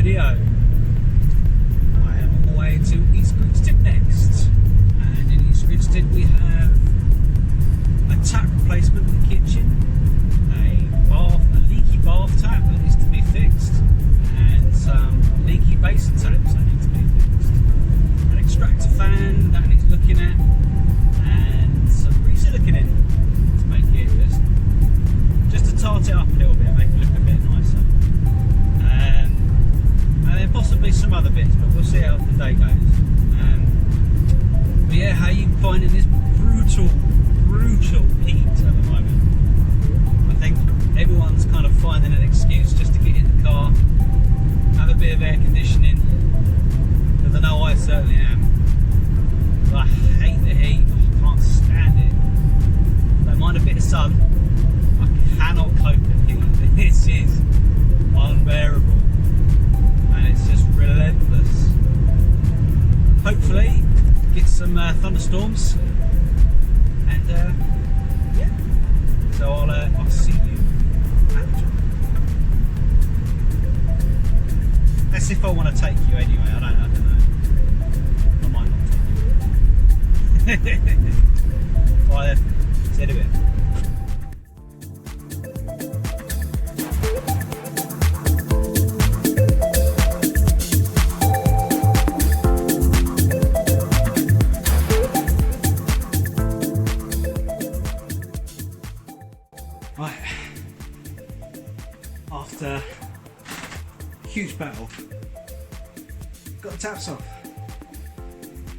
video. I am on my way to East Grinstead next, and in East Grinstead we have a tap replacement in the kitchen, a leaky bath tap that needs to be fixed, and some leaky basin taps that need to be fixed, an extractor fan that needs looking at, and some re-siliconing to make it just to tart it up a little bit, make it look a bit nicer. And then possibly some other bits, but we'll see how the day goes. But yeah, how are you finding this brutal heat at the moment? I think everyone's kind of finding an excuse just to get in the car, have a bit of air conditioning, because I know I certainly am. But I hate the heat, I can't stand it. Don't mind a bit of sun, I cannot cope with heat. This is unbearable, and it's just relentless. Hopefully get some thunderstorms, and yeah, so I'll see you after. That's if I want to take you anyway. I don't know. I might not take you. Right then, see you in a bit. Right, after a huge battle, got the taps off,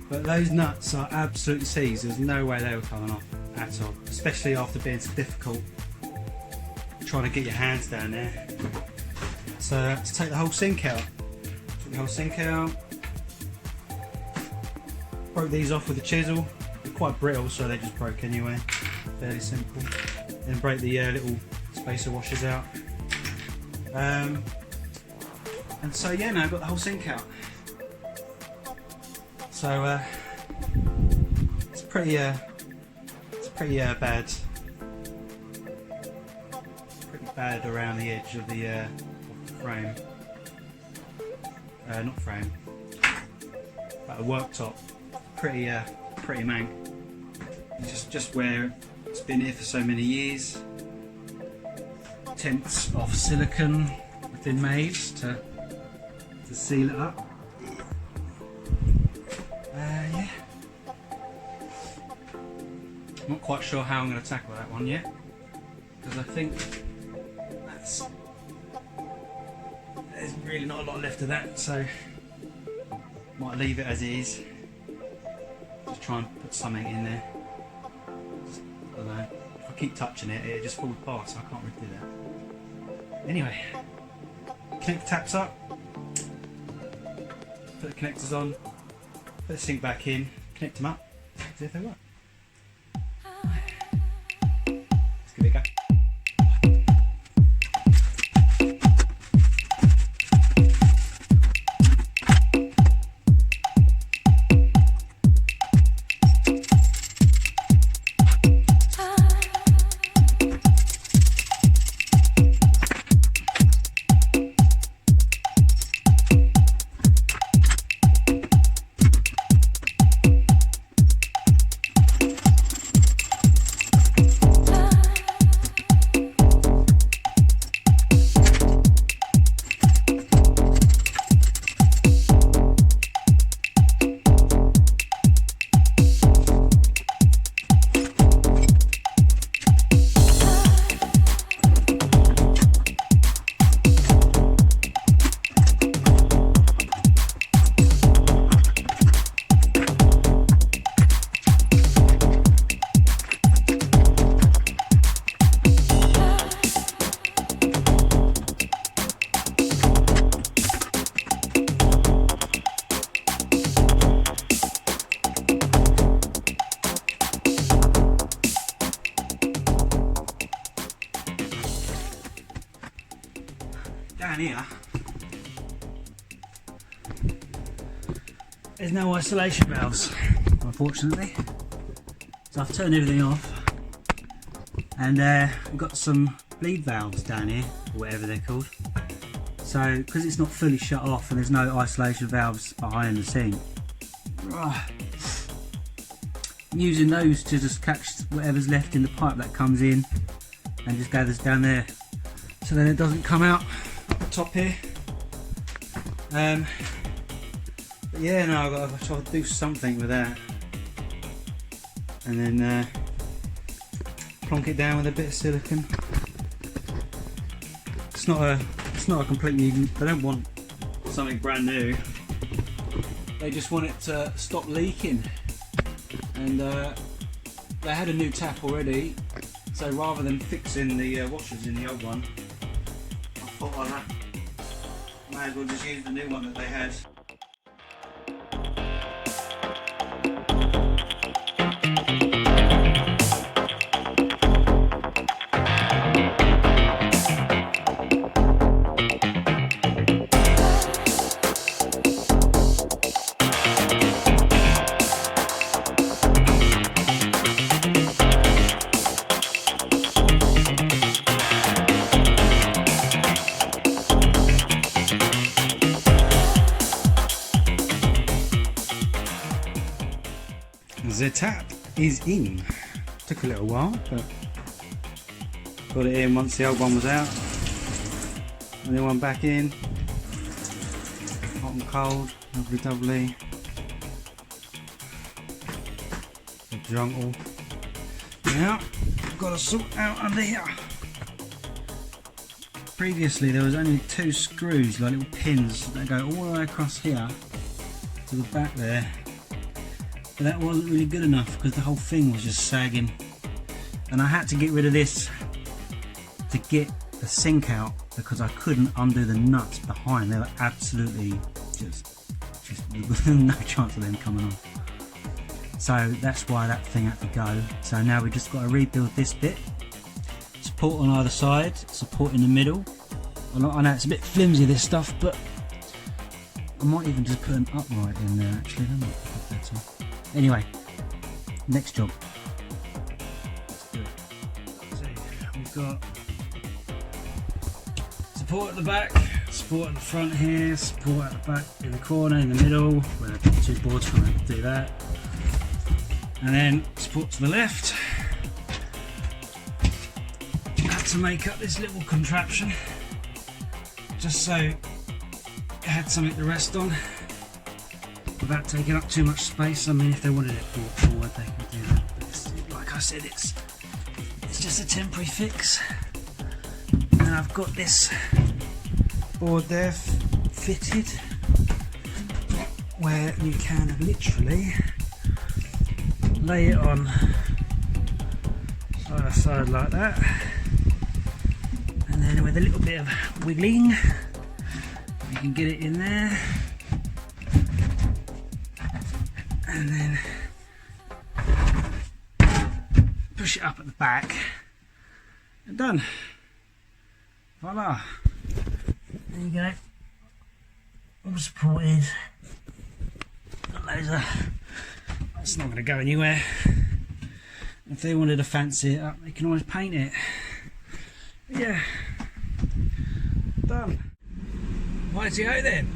but those nuts are absolutely seized. There's no way they were coming off at all, especially after being so difficult trying to get your hands down there. So I had to take the whole sink out. Took the whole sink out, broke these off with a chisel. They're quite brittle, so they just broke anyway. Fairly simple. Then break the little spacer washers out, and so yeah, now I've got the whole sink out. So it's pretty bad. Pretty bad around the edge of the frame. Not frame, but a worktop. Pretty mank. Just where it's been here for so many years. Attempts of silicone have been made to seal it up. Yeah. I'm not quite sure how I'm going to tackle that one yet, because I think there's really not a lot left of that, so might leave it as it is. Just try and put something in there. I don't know. If I keep touching it, it just falls apart, so I can't really do that. Anyway, connect the taps up, put the connectors on, put the sink back in, connect them up, see if they work. Let's give it a go. Down here, there's no isolation valves, unfortunately. So I've turned everything off, and we've got some bleed valves down here, or whatever they're called. So because it's not fully shut off and there's no isolation valves behind the sink, I'm using those to just catch whatever's left in the pipe that comes in and just gathers down there, so then it doesn't come out up the top here. But yeah, no, I've got to try to do something with that, and then plonk it down with a bit of silicone. It's not a completely. They don't want something brand new. They just want it to stop leaking, and they had a new tap already. So rather than fixing the washers in the old one, I thought I might as well just use the new one that they had. The tap is in. Took a little while, but got it in once the old one was out. And the one back in. Hot and cold, lovely doubly. The jungle. Now, I've got to sort out under here. Previously there was only 2 screws, like little pins, that go all the way across here to the back there. But that wasn't really good enough because the whole thing was just sagging, and I had to get rid of this to get the sink out because I couldn't undo the nuts behind. They were absolutely just no chance of them coming off. So that's why that thing had to go. So now we just got to rebuild this bit. Support on either side, support in the middle. I know it's a bit flimsy, this stuff, but I might even just put an upright in there actually. That might be better. Anyway, next job. Let's do it. So we've got support at the back, support at the front here, support at the back in the corner, in the middle, where I've got 2 boards trying to do that. And then support to the left. I had to make up this little contraption just so it had something to rest on without taking up too much space. I mean, if they wanted it brought forward, they could do that. But like I said, it's just a temporary fix. And I've got this board there fitted where you can literally lay it on side by side like that, and then with a little bit of wiggling you can get it in there, and then push it up at the back and done. Voila, there you go, all supported. It's not going to go anywhere. If they wanted to fancy it up, they can always paint it. But yeah, done. Righty-o then.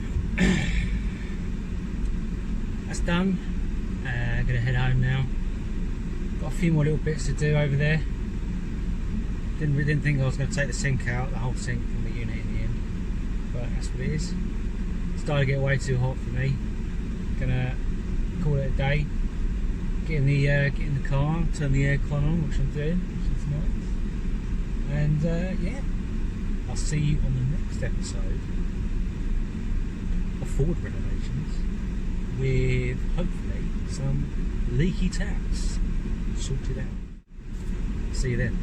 That's done. Gonna head home now. Got a few more little bits to do over there. Didn't think I was going to take the sink out, the whole sink from the unit in the end, but that's what it is. It's starting to get way too hot for me. Gonna call it a day. Get in the car, turn the aircon on, which I'm doing, which is nice. And yeah, I'll see you on the next episode of Ford Renovations with hopefully some leaky taps sorted out. See you then.